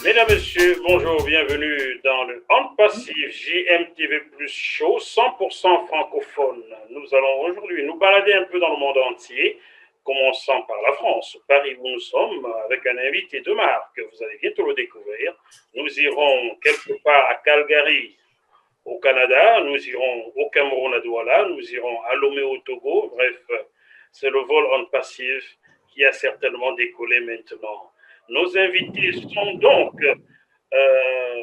Mesdames, Messieurs, bonjour, bienvenue dans le On Passif JMTV Plus Show, 100% francophone. Nous allons aujourd'hui nous balader un peu dans le monde entier, commençant par la France, Paris où nous sommes, avec un invité de marque, vous allez bientôt le découvrir. Nous irons quelque part à Calgary, au Canada, nous irons au Cameroun à Douala, nous irons à Lomé au Togo, bref, c'est le vol On Passif qui a certainement décollé maintenant. Nos invités sont donc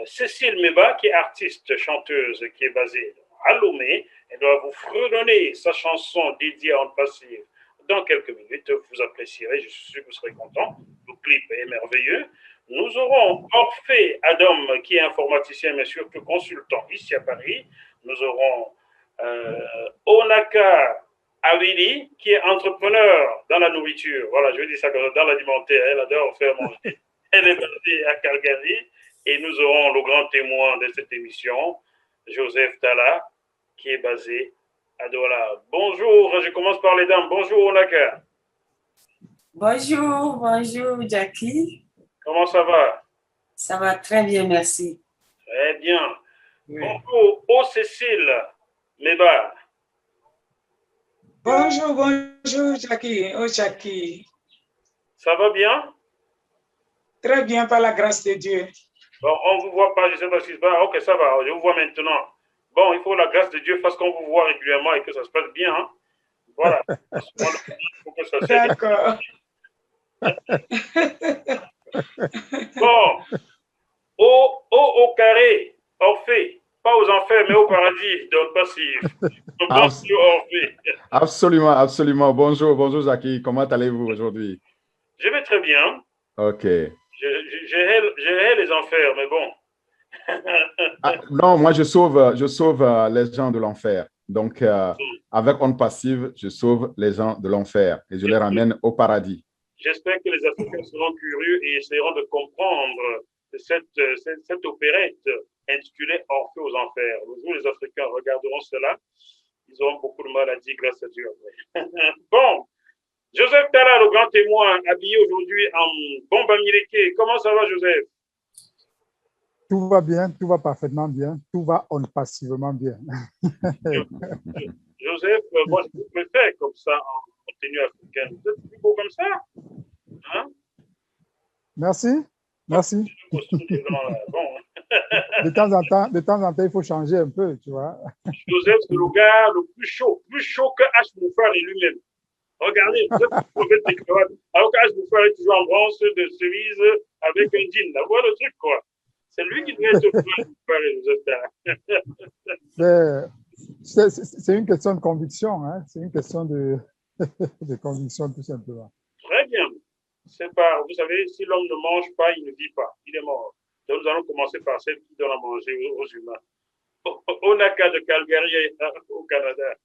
Cécile Meba, qui est artiste, chanteuse, qui est basée à Lomé. Elle doit vous fredonner sa chanson dédiée à On Passif dans quelques minutes. Vous apprécierez, je suis sûr que vous serez content. Le clip est merveilleux. Nous aurons Orphée Adam, qui est informaticien, mais surtout consultant ici à Paris. Nous aurons Onaka Awili, qui est entrepreneur dans la nourriture. Voilà, je dis ça comme ça, dans l'alimentaire. Elle adore faire manger. Elle est basée à Calgary. Et nous aurons le grand témoin de cette émission, Joseph Talla, qui est basé à Douala. Bonjour, je commence par les dames. Bonjour, Onaka. Bonjour, Jackie. Comment ça va? Ça va très bien, merci. Très bien. Oui. Bonjour, Cécile Meba. Bonjour, Jackie. Jackie. Ça va bien? Très bien, par la grâce de Dieu. Bon, on ne vous voit pas, je ne sais pas ce qui se passe. Ok, ça va, je vous vois maintenant. Bon, il faut la grâce de Dieu fasse qu'on vous voit régulièrement et que ça se passe bien. Hein? Voilà. D'accord. Bon, au carré, Orphée, pas aux enfers, mais au paradis, dans le passif. Bonjour, Orphée. Absolument. Bonjour, Jackie. Comment allez-vous aujourd'hui? Je vais très bien. Ok. J'ai les enfers, mais bon. Non, moi, je sauve les gens de l'enfer. Donc, avec On Passive, je sauve les gens de l'enfer et je les ramène au paradis. J'espère que les Africains seront curieux et essaieront de comprendre cette opérette intitulée Orphée aux enfers. Le jour où les Africains regarderont cela, ils auront beaucoup de mal à dire grâce à Dieu. Bon. Joseph Talla, le grand témoin, habillé aujourd'hui en bombe américaine. Comment ça va, Joseph? Tout va bien, tout va parfaitement bien, tout va passivement bien. Joseph, moi je vous préfère comme ça en tenue africaine. Vous êtes plus beau comme ça? Hein? Merci. Bon. De temps en temps, il faut changer un peu, tu vois. Joseph, c'est le gars le plus chaud que H. Moufari lui-même. Regardez, vous êtes des cravates. Alors qu'H. Moufari est toujours en branche de cerise avec un jean. Là, voilà le truc, quoi. C'est lui qui devrait être Joseph. C'est une question de conviction, hein? C'est une question de conviction, tout simplement. Très bien. C'est pas, vous savez, si l'homme ne mange pas, il ne vit pas. Il est mort. Donc, nous allons commencer par celle qui donne à manger aux humains. Onaka de Calgary au Canada.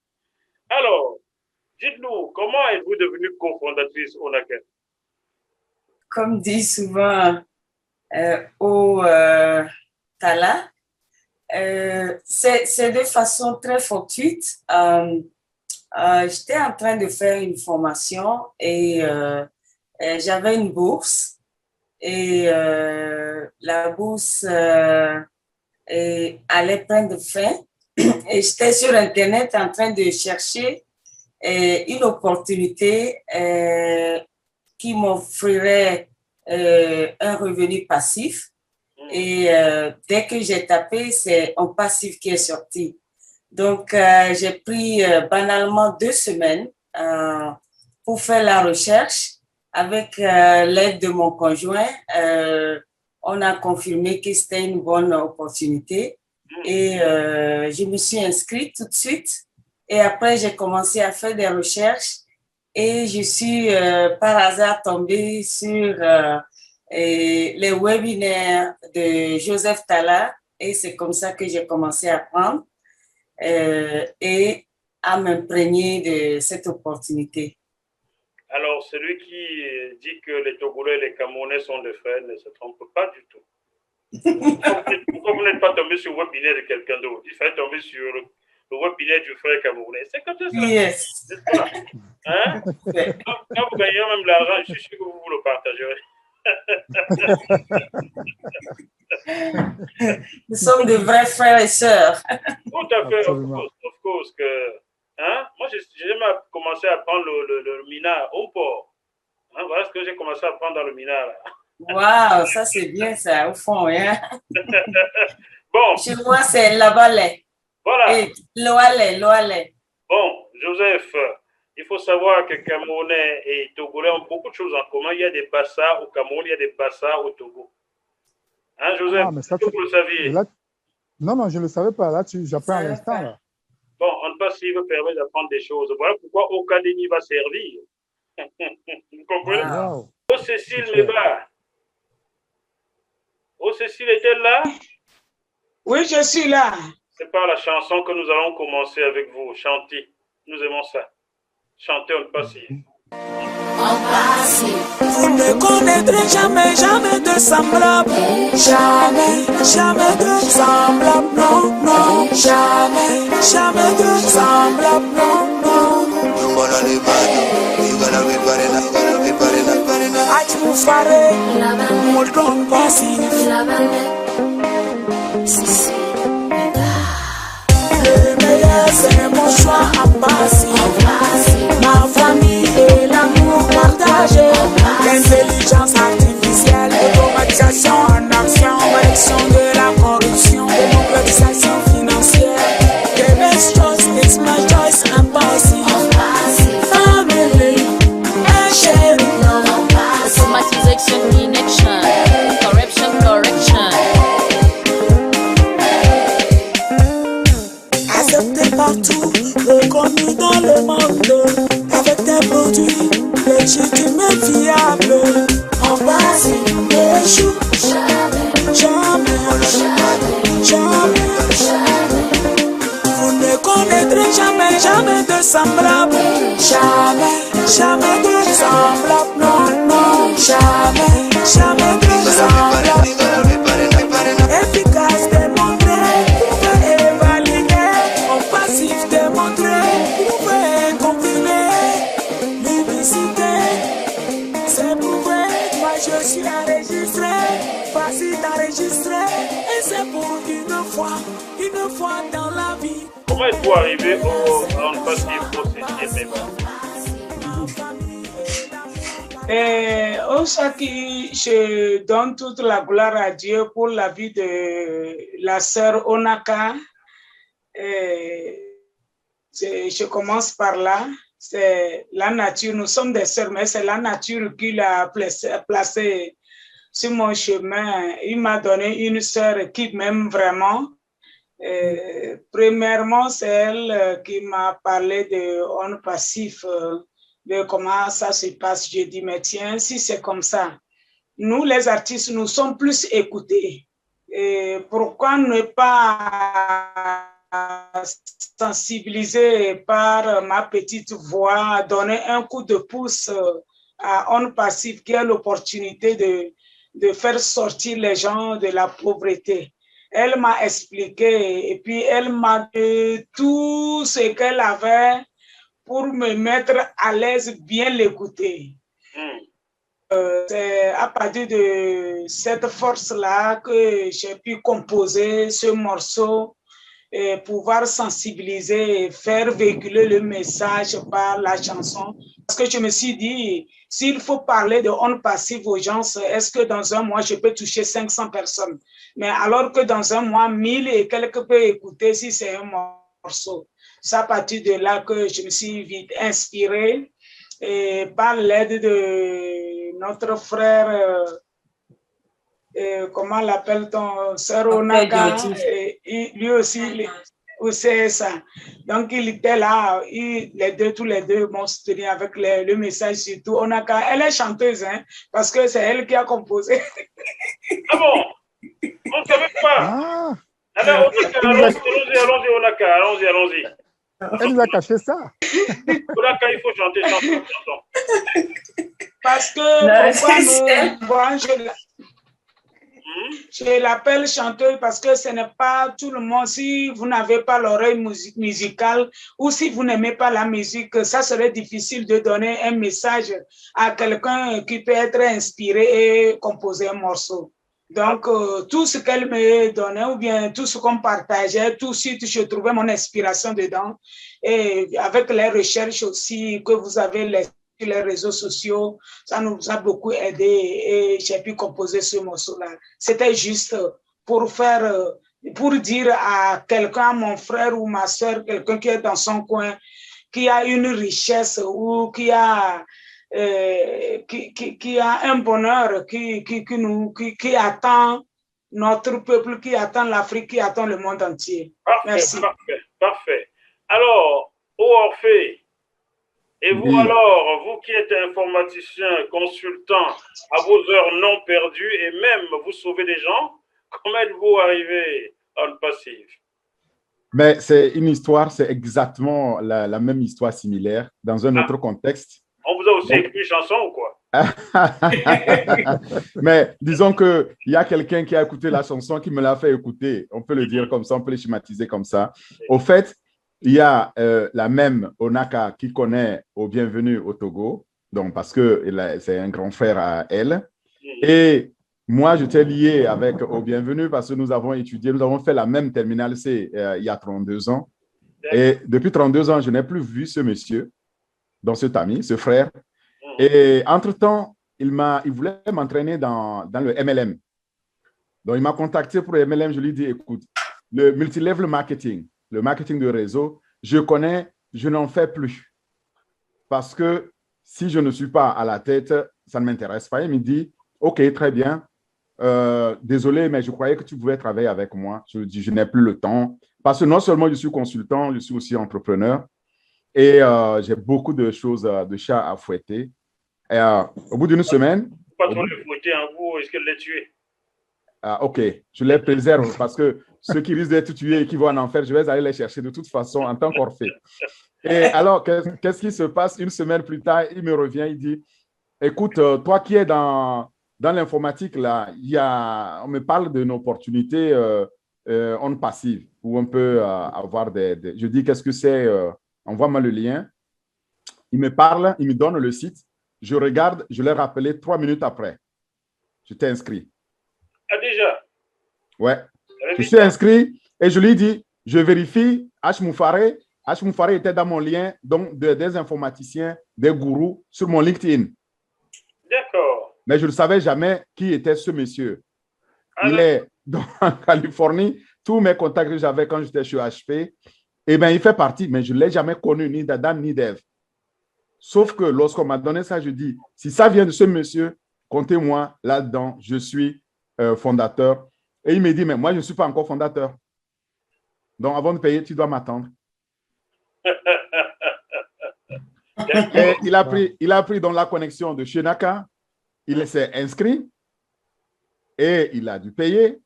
Alors, dites-nous, comment êtes-vous devenue cofondatrice Onaka? Comme dit souvent Talla, c'est de façon très fortuite. J'étais en train de faire une formation et j'avais une bourse. Et la bourse allait prendre fin. Et j'étais sur Internet en train de chercher une opportunité qui m'offrirait un revenu passif. Et dès que j'ai tapé, c'est un passif qui est sorti. Donc, j'ai pris banalement 2 semaines pour faire la recherche. Avec l'aide de mon conjoint, on a confirmé que c'était une bonne opportunité. Et je me suis inscrite tout de suite. Et après, j'ai commencé à faire des recherches et je suis par hasard tombée sur les webinaires de Joseph Talla et c'est comme ça que j'ai commencé à apprendre et à m'imprégner de cette opportunité. Alors, celui qui dit que les Togolais et les Camerounais sont des frères ne se trompe pas du tout. Pourquoi vous n'êtes pas tombé sur le webinaire de quelqu'un d'autre? Il fallait tomber sur le webinaire du frère camerounais. C'est comme ça. Yes. Hein? Quand vous gagnez même l'argent, je suis sûr que vous le partagerez. Nous sommes de vrais frères et sœurs. Tout à fait, of course que, hein? Moi, j'ai jamais commencé à apprendre le mina au port. Hein? Voilà ce que j'ai commencé à apprendre dans le mina. Waouh, ça c'est bien ça, au fond. Hein? Bon. Chez moi, c'est Labalais. Voilà. Et Loalais. Bon, Joseph, il faut savoir que Camerounais et Togolais ont beaucoup de choses en commun. Il y a des Bassa au Cameroun, il y a des Bassa au Togo. Hein, Joseph, vous le saviez? Là, non, je ne le savais pas. Là, j'apprends à l'instant. Là. Bon, on passive permet d'apprendre des choses. Voilà pourquoi Okadeni va servir. Vous comprenez? Wow. Oh, Cécile Méba. Oh, Cécile est-elle là? Oui, je suis là. C'est par la chanson que nous allons commencer avec vous. Chantez. Nous aimons ça. Chantez, on passive. Vous ne connaîtrez jamais, jamais de semblable. Jamais, jamais de semblable. Non, non, jamais, jamais de semblable. Non, non. Achmufare, Moldon Passif. Le meilleur, c'est mon choix à passer. Ma famille et l'amour partagé. L'intelligence artificielle, automatisation en action, réduction de la corruption, démocratisation financière. The best choice is my choice, I'm passing. Family and sharing love. Automatisation in action, corruption correction. Accepté partout, reconnu dans le monde. Avec des produits légitimes et fiables. En base, échoue. Jamais, jamais. Vous ne connaîtrez jamais, jamais de semblable. Jamais, jamais de semblable. Non, non, jamais, jamais de semblable. Efficace, démontré, prouvé et validé. En passif, démontré, prouvé, confirmé. L'unicité, c'est prouvé. Moi, je suis enregistré, facile d'enregistrer. Et c'est pour une fois dans la vie. Comment êtes-vous arrivé au passif au CCMM? Oshaki, je donne toute la gloire à Dieu pour la vie de la sœur Onaka. Je commence par là. C'est la nature. Nous sommes des sœurs, mais c'est la nature qui l'a placée sur mon chemin. Il m'a donné une sœur qui m'aime vraiment. Premièrement, c'est elle qui m'a parlé de On Passif, de comment ça se passe. J'ai dit, mais tiens, si c'est comme ça, nous les artistes, nous sommes plus écoutés. Et pourquoi ne pas sensibiliser par ma petite voix, donner un coup de pouce à On Passif, qui a l'opportunité de faire sortir les gens de la pauvreté. Elle m'a expliqué et puis elle m'a dit tout ce qu'elle avait pour me mettre à l'aise, bien l'écouter. C'est à partir de cette force-là que j'ai pu composer ce morceau et pouvoir sensibiliser et faire véhiculer le message par la chanson. Parce que je me suis dit, s'il faut parler de On Passif aux gens, est-ce que dans un mois, je peux toucher 500 personnes? Mais alors que dans un mois, 1000 et quelques peuvent écouter si c'est un morceau. C'est à partir de là que je me suis vite inspirée et par l'aide de notre frère, comment l'appelle-t-on, Sœur Onaka, lui aussi, c'est ça. Donc il était là, tous les deux m'ont soutenu avec le message surtout. Onaka, elle est chanteuse, hein, parce que c'est elle qui a composé. Ah bon? On ne savait pas. Ah. Alors, allons-y, Onaka, allons-y. Elle nous a caché ça. Onaka, il faut chanter chanson. Parce que pourquoi nous... Je l'appelle chanteuse parce que ce n'est pas tout le monde. Si vous n'avez pas l'oreille musicale ou si vous n'aimez pas la musique, ça serait difficile de donner un message à quelqu'un qui peut être inspiré et composer un morceau. Donc, tout ce qu'elle me donnait ou bien tout ce qu'on partageait, tout de suite, je trouvais mon inspiration dedans. Et avec les recherches aussi que vous avez laissées sur les réseaux sociaux, ça nous a beaucoup aidé et j'ai pu composer ce morceau-là. C'était juste pour dire à quelqu'un, mon frère ou ma soeur, quelqu'un qui est dans son coin, qui a une richesse ou qui a un bonheur qui attend notre peuple, qui attend l'Afrique, qui attend le monde entier. Parfait, Merci. Parfait. Alors, Orphée, et vous Oui. alors, vous qui êtes informaticien, consultant, à vos heures non perdues et même vous sauvez des gens, comment êtes-vous arrivé en passif? Mais c'est une histoire, c'est exactement la même histoire similaire dans un autre contexte. On vous a aussi écrit une chanson ou quoi? Mais disons qu'il y a quelqu'un qui a écouté la chanson, qui me l'a fait écouter. On peut le dire comme ça, on peut le schématiser comme ça. Au fait, il y a la même Onaka qui connaît Au Bienvenu au Togo, donc parce que c'est un grand frère à elle. Et moi, j'étais lié avec Au Bienvenu parce que nous avons étudié, nous avons fait la même terminale C il y a 32 ans. Et depuis 32 ans, je n'ai plus vu ce monsieur, donc cet ami, ce frère. Et entre-temps, il voulait m'entraîner dans le MLM. Donc, il m'a contacté pour le MLM. Je lui ai dit, écoute, le multilevel marketing, le marketing de réseau, je connais, je n'en fais plus. Parce que si je ne suis pas à la tête, ça ne m'intéresse pas. Il me dit, OK, très bien. Désolé, mais je croyais que tu pouvais travailler avec moi. Je lui dis, je n'ai plus le temps. Parce que non seulement je suis consultant, je suis aussi entrepreneur. Et j'ai beaucoup de choses, de chats à fouetter. Et, au bout d'une semaine… Pas trop le fouetter en vous, est-ce qu'elle l'a tué? OK, je les préserve parce que ceux qui risquent d'être tués et qui vont en enfer, je vais aller les chercher de toute façon en tant qu'Orphée. Et alors, qu'est-ce qui se passe? Une semaine plus tard, il me revient, il dit, écoute, toi qui es dans l'informatique, là, on me parle d'une opportunité en passive où on peut avoir Je dis, qu'est-ce que c'est? Envoie-moi le lien. Il me parle, il me donne le site. Je regarde, je l'ai rappelé 3 minutes après. Je t'ai inscrit. Ah, déjà? Ouais. Je suis inscrit et je lui dis, je vérifie, H. Moufare était dans mon lien, donc des informaticiens, des gourous sur mon LinkedIn. D'accord. Mais je ne savais jamais qui était ce monsieur. Il est en Californie. Tous mes contacts que j'avais quand j'étais chez HP, eh bien, il fait partie, mais je ne l'ai jamais connu, ni d'Adam, ni d'Ève. Sauf que lorsqu'on m'a donné ça, je dis, si ça vient de ce monsieur, comptez-moi là-dedans, je suis fondateur. Et il me dit, mais moi, je ne suis pas encore fondateur. Donc, avant de payer, tu dois m'attendre. Et il a pris dans la connexion de Shenaka, il s'est inscrit et il a dû payer.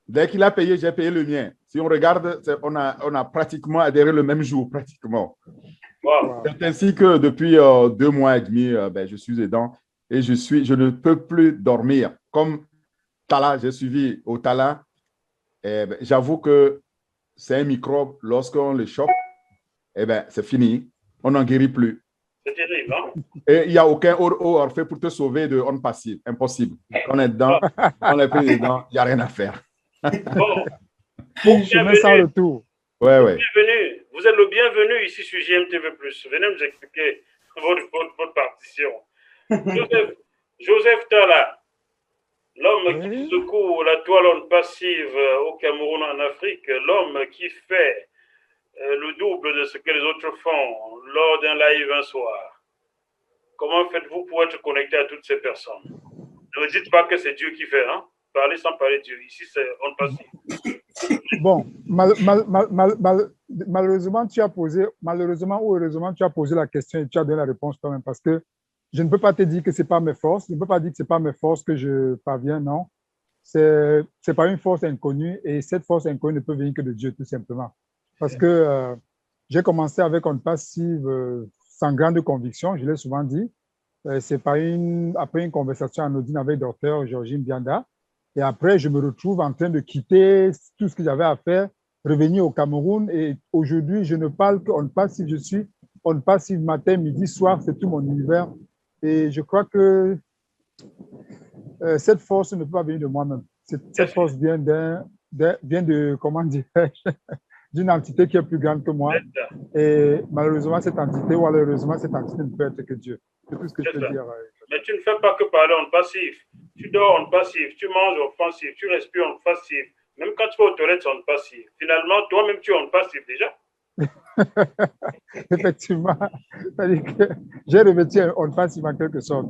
Dès qu'il a payé, j'ai payé le mien. Si on regarde, on a pratiquement adhéré le même jour, pratiquement. Wow. C'est ainsi que depuis 2 mois et demi, je suis dedans et je ne peux plus dormir. Comme Tala, j'ai suivi au Tala. J'avoue que c'est un microbe, lorsqu'on le chope, c'est fini. On n'en guérit plus. C'est terrible, hein? Et il n'y a aucun Orphée pour te sauver de on passive. Impossible. On est dedans, on est pris dedans, il n'y a rien à faire. Bon. Je mets ça le tour. Ouais, ouais. Bienvenue. Vous êt le bienvenu ici sur JMTV+. Venez nous expliquer votre partition. Joseph Tala, l'homme qui secoue la toile passive au Cameroun, en Afrique, l'homme qui fait le double de ce que les autres font lors d'un live un soir. Comment faites-vous pour être connecté à toutes ces personnes? Ne me dites pas que c'est Dieu qui fait, hein? Parlez sans parler de Dieu. Ici, c'est on passive. Bon, malheureusement, tu as posé, malheureusement ou heureusement, tu as posé la question et tu as donné la réponse quand même, parce que je ne peux pas te dire que ce n'est pas mes forces, je ne peux pas dire que ce n'est pas mes forces que je parviens, non. C'est pas une force inconnue et cette force inconnue ne peut venir que de Dieu, tout simplement. Parce que j'ai commencé avec une passive sans grande conviction, je l'ai souvent dit. C'est après une conversation anodine avec le docteur Georgine Bianda. Et après, je me retrouve en train de quitter tout ce que j'avais à faire, revenir au Cameroun. Et aujourd'hui, je ne parle qu'en passive. Je suis en passive matin, midi, soir. C'est tout mon univers. Et je crois que cette force ne peut pas venir de moi-même. Cette force vient de, comment dirais-je, d'une entité qui est plus grande que moi. Et malheureusement, cette entité, ou heureusement, cette entité ne peut être que Dieu. C'est tout ce que je peux dire. Mais tu ne fais pas que parler en passif. Tu dors en passif, tu manges en passif, tu respires en passif. Même quand tu vas aux toilettes, c'est en passif. Finalement, toi-même, tu es en passif déjà. Effectivement. C'est-à-dire que j'ai revêtu en passif en quelque sorte.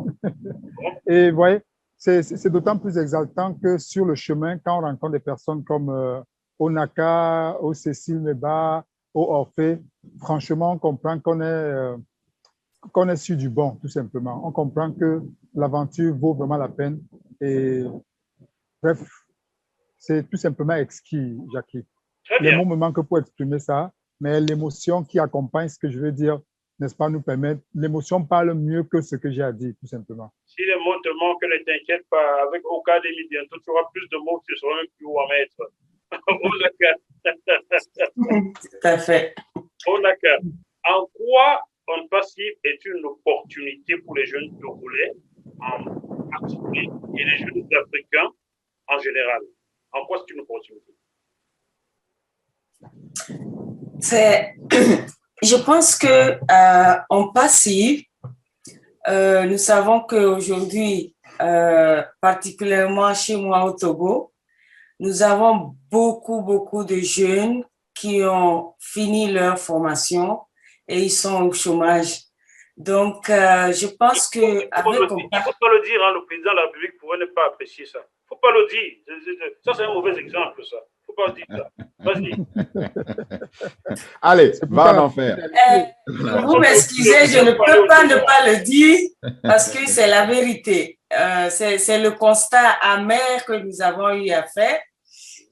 Et vous voyez, c'est d'autant plus exaltant que sur le chemin, quand on rencontre des personnes comme Onaka, au Cécile Meba, au Orphée, franchement, on comprend qu'on est sur du bon, tout simplement. On comprend que l'aventure vaut vraiment la peine. Et bref, c'est tout simplement exquis, Jackie. Les mots me manquent pour exprimer ça, mais l'émotion qui accompagne ce que je veux dire, n'est-ce pas, nous permet. L'émotion parle mieux que ce que j'ai à dire, tout simplement. Si les mots te manquent, ne t'inquiète pas. Avec Okademi, bientôt, tu auras plus de mots que tu seras même plus où à mettre. Tout à fait. Onaka, en quoi On Passif est une opportunité pour les jeunes Togolais en particulier et les jeunes Africains en général? En quoi c'est une opportunité? Je pense que en passif, nous savons qu'aujourd'hui, particulièrement chez moi au Togo, nous avons beaucoup de jeunes qui ont fini leur formation et ils sont au chômage. Donc, je pense que... Il ne faut pas le dire, hein, le président de la République pourrait ne pas apprécier ça. Il ne faut pas le dire. Ça, c'est un mauvais exemple, ça. Il ne faut pas dire ça. Vas-y. Allez, va en faire. Vous m'excusez, je ne peux pas ne pas le dire parce que c'est la vérité. C'est le constat amer que nous avons eu à faire,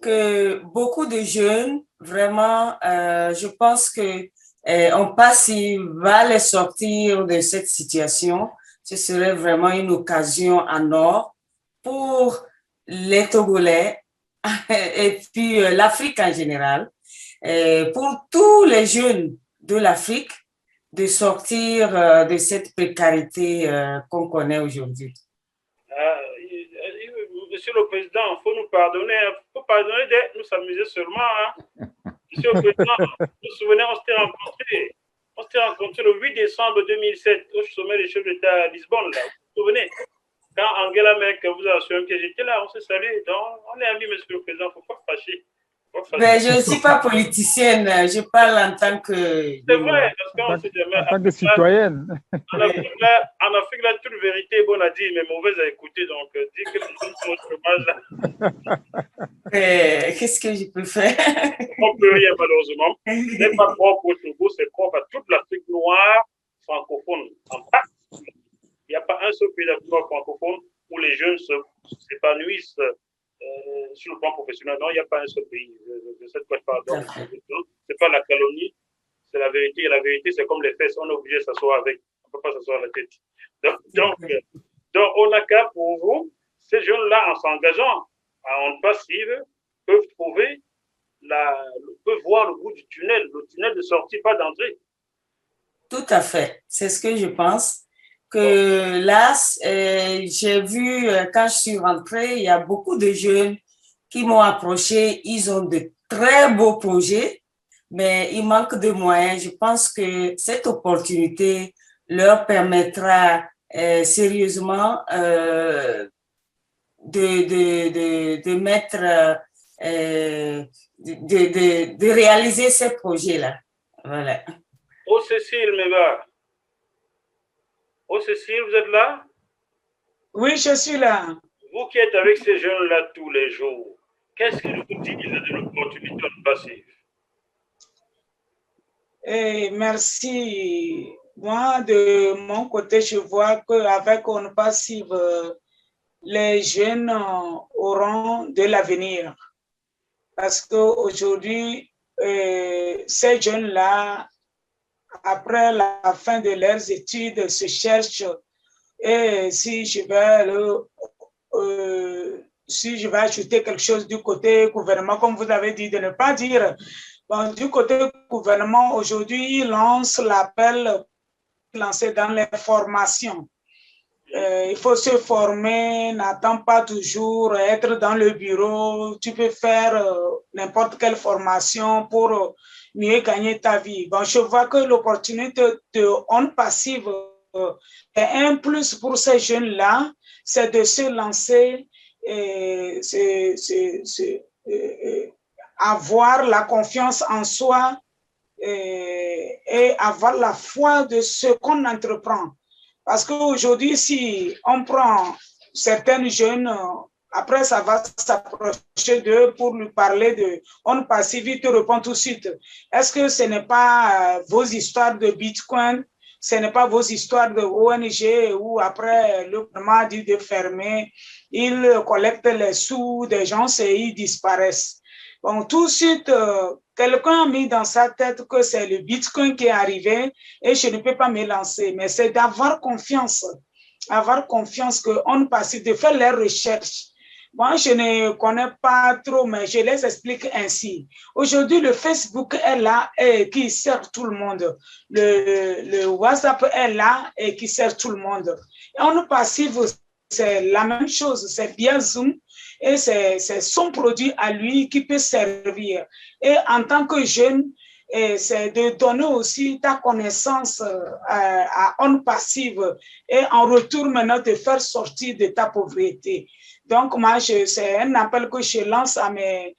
que beaucoup de jeunes, vraiment, je pense que on passe, il va les sortir de cette situation. Ce serait vraiment une occasion en or pour les Togolais et puis l'Afrique en général, pour tous les jeunes de l'Afrique de sortir de cette précarité qu'on connaît aujourd'hui. Monsieur le Président, il faut nous pardonner. Il faut pardonner de nous s'amuser seulement. Hein. Monsieur le Président, vous vous souvenez, on s'était rencontrés le 8 décembre 2007 au sommet des chefs d'État à Lisbonne. Là. Vous vous souvenez? Quand Angela Merkel vous a assuré que j'étais là, on s'est salué. Donc, on est amis, monsieur le Président, il ne faut pas fâcher. Mais je ne suis pas politicienne, je parle en tant que... C'est vrai, parce qu'on sait jamais. En tant que citoyenne. En Afrique, là, toute vérité est bonne à dire, mais mauvaise à écouter. Donc, dire que les gens sont au chômage, là. Qu'est-ce que je peux faire? On ne peut rien, malheureusement. Ce n'est pas propre au Togo, c'est propre à toute l'Afrique noire francophone. Il n'y a pas un seul pays d'Afrique noire francophone où les jeunes s'épanouissent sur le plan professionnel. Non, il n'y a pas un seul pays. Je sais de quoi je parle. Ce n'est pas la calomnie, c'est la vérité. Et la vérité, c'est comme les fesses. On est obligé de s'asseoir avec. On ne peut pas s'asseoir à la tête. Donc, on a qu'à pour vous, ces jeunes-là, en s'engageant en passive, peuvent trouver, peuvent voir le bout du tunnel. Le tunnel de sortie, pas d'entrée. Tout à fait. C'est ce que je pense. Que là, j'ai vu, quand je suis rentrée, il y a beaucoup de jeunes qui m'ont approché. Ils ont de très beaux projets, mais il manque de moyens. Je pense que cette opportunité leur permettra sérieusement de mettre, de réaliser ces projets-là. Voilà. Oh, Cécile Meba. Oh, Cécile, vous êtes là? Oui, je suis là. Vous qui êtes avec ces jeunes-là tous les jours, qu'est-ce qu'ils vous disent de l'opportunité passive? Merci. Moi, de mon côté, je vois qu'avec On Passive, les jeunes auront de l'avenir. Parce qu'aujourd'hui, ces jeunes-là, après la fin de leurs études, se cherchent et si je vais si je vais ajouter quelque chose du côté gouvernement, comme vous avez dit, de ne pas dire, bon, du côté gouvernement, aujourd'hui, il lance l'appel lancé dans les formations. Il faut se former, n'attends pas toujours être dans le bureau. Tu peux faire n'importe quelle formation pour mieux gagner ta vie. Bon, je vois que l'opportunité de On Passive est un plus pour ces jeunes-là, c'est de se lancer et avoir la confiance en soi et avoir la foi de ce qu'on entreprend. Parce qu'aujourd'hui, si on prend certains jeunes, après ça va s'approcher d'eux pour lui parler de On Passive, il te répond tout de suite. Est-ce que ce n'est pas vos histoires de Bitcoin, ce n'est pas vos histoires de ONG où après le gouvernement dit de fermer, ils collectent les sous des gens et ils disparaissent. Bon, tout de suite, quelqu'un a mis dans sa tête que c'est le Bitcoin qui est arrivé et je ne peux pas me lancer. Mais c'est d'avoir confiance qu'on passe, de faire les recherches. Moi, je ne connais pas trop, mais je les explique ainsi. Aujourd'hui, le Facebook est là et qui sert tout le monde. Le WhatsApp est là et qui sert tout le monde. Et On Passive, c'est la même chose, c'est bien Zoom. Et c'est son produit à lui qui peut servir. Et en tant que jeune, c'est de donner aussi ta connaissance à On Passive et en retour maintenant te faire sortir de ta pauvreté. Donc moi, c'est un appel que je lance à mes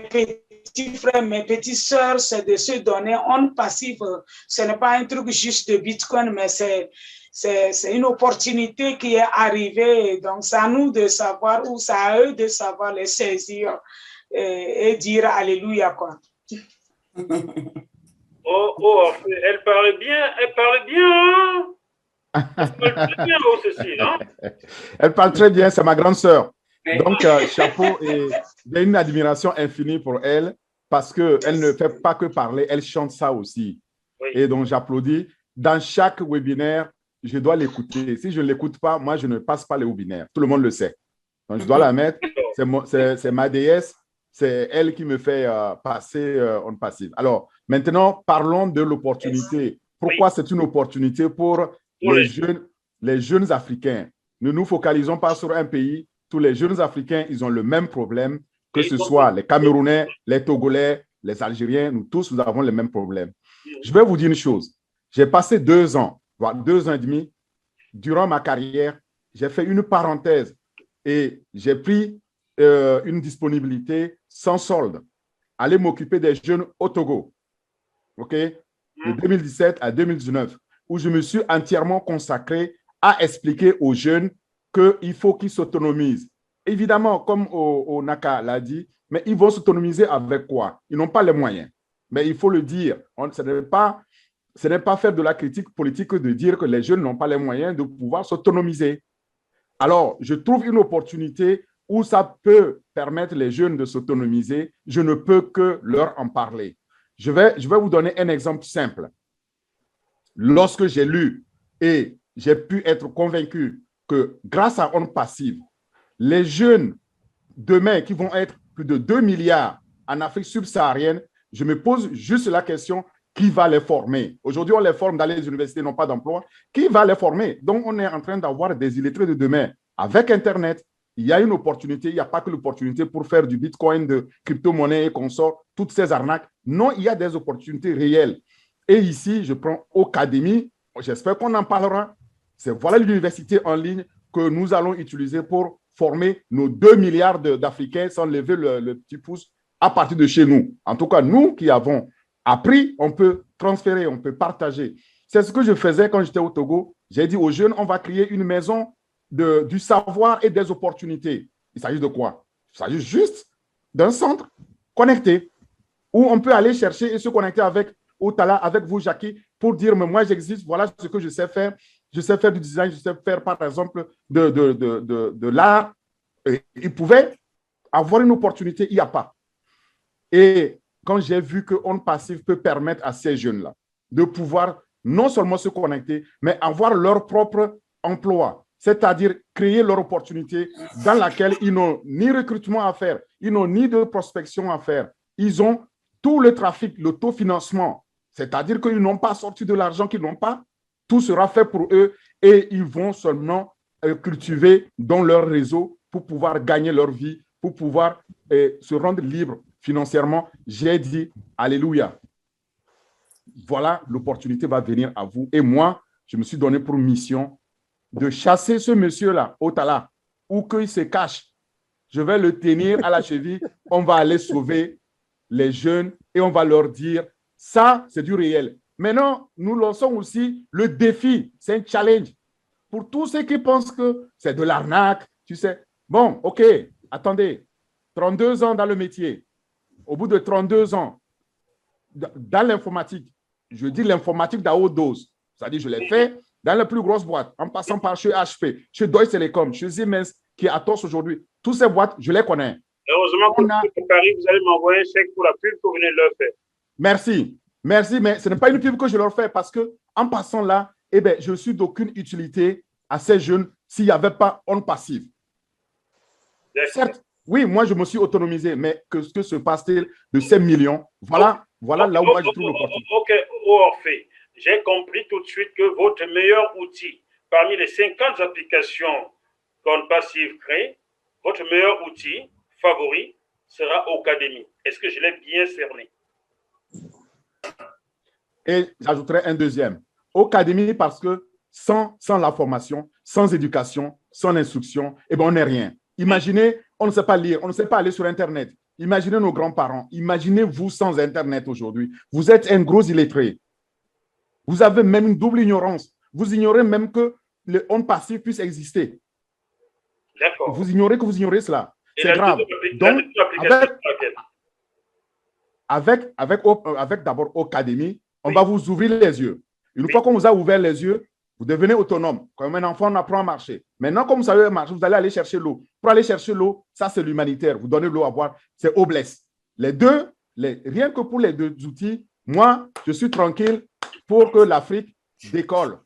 petits frères, mes petites sœurs, c'est de se donner On Passive. Ce n'est pas un truc juste de Bitcoin, mais c'est une opportunité qui est arrivée. Donc, c'est à nous de savoir, ou c'est à eux de savoir les saisir et dire Alléluia, quoi. Elle parle bien, hein? Elle parle très bien, ceci, non? Elle parle très bien, c'est ma grande sœur. Donc, chapeau, et j'ai une admiration infinie pour elle parce qu'elle ne fait pas que parler, elle chante ça aussi. Oui. Et donc, j'applaudis. Dans chaque webinaire, je dois l'écouter. Si je ne l'écoute pas, moi, je ne passe pas les webinaires. Tout le monde le sait. Donc, je dois la mettre. C'est ma déesse. C'est elle qui me fait passer On Passive. Alors, maintenant, parlons de l'opportunité. Pourquoi c'est une opportunité pour les jeunes Africains? Ne nous focalisons pas sur un pays. Tous les jeunes Africains, ils ont le même problème, que ce soit les Camerounais, les Togolais, les Algériens. Nous tous, nous avons le même problème. Je vais vous dire une chose. J'ai passé 2 ans, voire 2 ans et demi, durant ma carrière, j'ai fait une parenthèse et j'ai pris une disponibilité sans solde. Aller m'occuper des jeunes au Togo, ok, de 2017 à 2019, où je me suis entièrement consacré à expliquer aux jeunes qu'il faut qu'ils s'autonomisent. Évidemment, comme Onaka l'a dit, mais ils vont s'autonomiser avec quoi? Ils n'ont pas les moyens. Mais il faut le dire, ce n'est pas faire de la critique politique de dire que les jeunes n'ont pas les moyens de pouvoir s'autonomiser. Alors, je trouve une opportunité où ça peut permettre les jeunes de s'autonomiser. Je ne peux que leur en parler. Je vais vous donner un exemple simple. Lorsque j'ai lu et j'ai pu être convaincu que grâce à On Passive, les jeunes demain qui vont être plus de 2 milliards en Afrique subsaharienne, je me pose juste la question, qui va les former? Aujourd'hui, on les forme dans les universités, n'ont pas d'emploi. Qui va les former? Donc, on est en train d'avoir des illettrés de demain. Avec Internet, il y a une opportunité. Il n'y a pas que l'opportunité pour faire du Bitcoin, de crypto-monnaie et consorts, toutes ces arnaques. Non, il y a des opportunités réelles. Et ici, je prends Ocademy. J'espère qu'on en parlera. Voilà l'université en ligne que nous allons utiliser pour former nos 2 milliards d'Africains sans lever le petit pouce à partir de chez nous. En tout cas, nous qui avons appris, on peut transférer, on peut partager. C'est ce que je faisais quand j'étais au Togo. J'ai dit aux jeunes, on va créer une maison du savoir et des opportunités. Il s'agit de quoi? Il s'agit juste d'un centre connecté où on peut aller chercher et se connecter avec Otala, avec vous, Jackie, pour dire, mais moi, j'existe, voilà ce que je sais faire. Je sais faire du design, je sais faire, par exemple, de l'art. Ils pouvaient avoir une opportunité, il n'y a pas. Et quand j'ai vu que On Passive peut permettre à ces jeunes-là de pouvoir non seulement se connecter, mais avoir leur propre emploi. c'est-à-dire créer leur opportunité dans laquelle ils n'ont ni recrutement à faire, ils n'ont ni de prospection à faire. Ils ont tout le trafic, l'autofinancement, c'est-à-dire qu'ils n'ont pas sorti de l'argent qu'ils n'ont pas. Tout sera fait pour eux et ils vont seulement cultiver dans leur réseau pour pouvoir gagner leur vie, pour pouvoir se rendre libre financièrement. J'ai dit Alléluia. Voilà, l'opportunité va venir à vous. Et moi, je me suis donné pour mission de chasser ce monsieur-là, Otala, où qu'il se cache. Je vais le tenir à la cheville. On va aller sauver les jeunes et on va leur dire, ça, c'est du réel. Maintenant, nous lançons aussi le défi. C'est un challenge. Pour tous ceux qui pensent que c'est de l'arnaque, tu sais. Bon, OK, attendez. 32 ans dans le métier. Au bout de 32 ans, dans l'informatique, je dis l'informatique d'à haute dose. C'est-à-dire, je l'ai fait dans les plus grosses boîtes, en passant par chez HP, chez Deutsche Telekom, chez Siemens, qui est Atos aujourd'hui. Toutes ces boîtes, je les connais. Heureusement que Paris, vous allez m'envoyer un chèque pour la pub que vous venez de leur faire. Merci. Merci, mais ce n'est pas une pub que je leur fais parce qu'en passant là, eh bien, je suis d'aucune utilité à ces jeunes s'il n'y avait pas on passive. Certes, oui, moi, je me suis autonomisé, mais que se passe-t-il de ces millions? Voilà là où moi je trouve l'opportunité. OK, Orphée, j'ai compris tout de suite que votre meilleur outil, parmi les 50 applications qu'on passive crée, votre meilleur outil favori sera Ocademy. Est-ce que je l'ai bien cerné? Et j'ajouterai un deuxième. Ocademy, parce que sans la formation, sans éducation, sans instruction, eh ben, on n'est rien. Imaginez, on ne sait pas lire, on ne sait pas aller sur Internet. Imaginez nos grands-parents. Imaginez vous sans Internet aujourd'hui. Vous êtes un gros illettré. Vous avez même une double ignorance. Vous ignorez même que le on passif puisse exister. D'accord. Vous ignorez que vous ignorez cela. C'est grave. Donc, avec d'abord Ocademy, on va vous ouvrir les yeux. Une fois qu'on vous a ouvert les yeux, vous devenez autonome. Comme un enfant, on apprend à marcher. Maintenant, comme vous savez marcher, vous allez aller chercher l'eau. Pour aller chercher l'eau, ça, c'est l'humanitaire. Vous donnez l'eau à boire, c'est Obless. Les deux, rien que pour les deux outils, moi, je suis tranquille pour que l'Afrique décolle.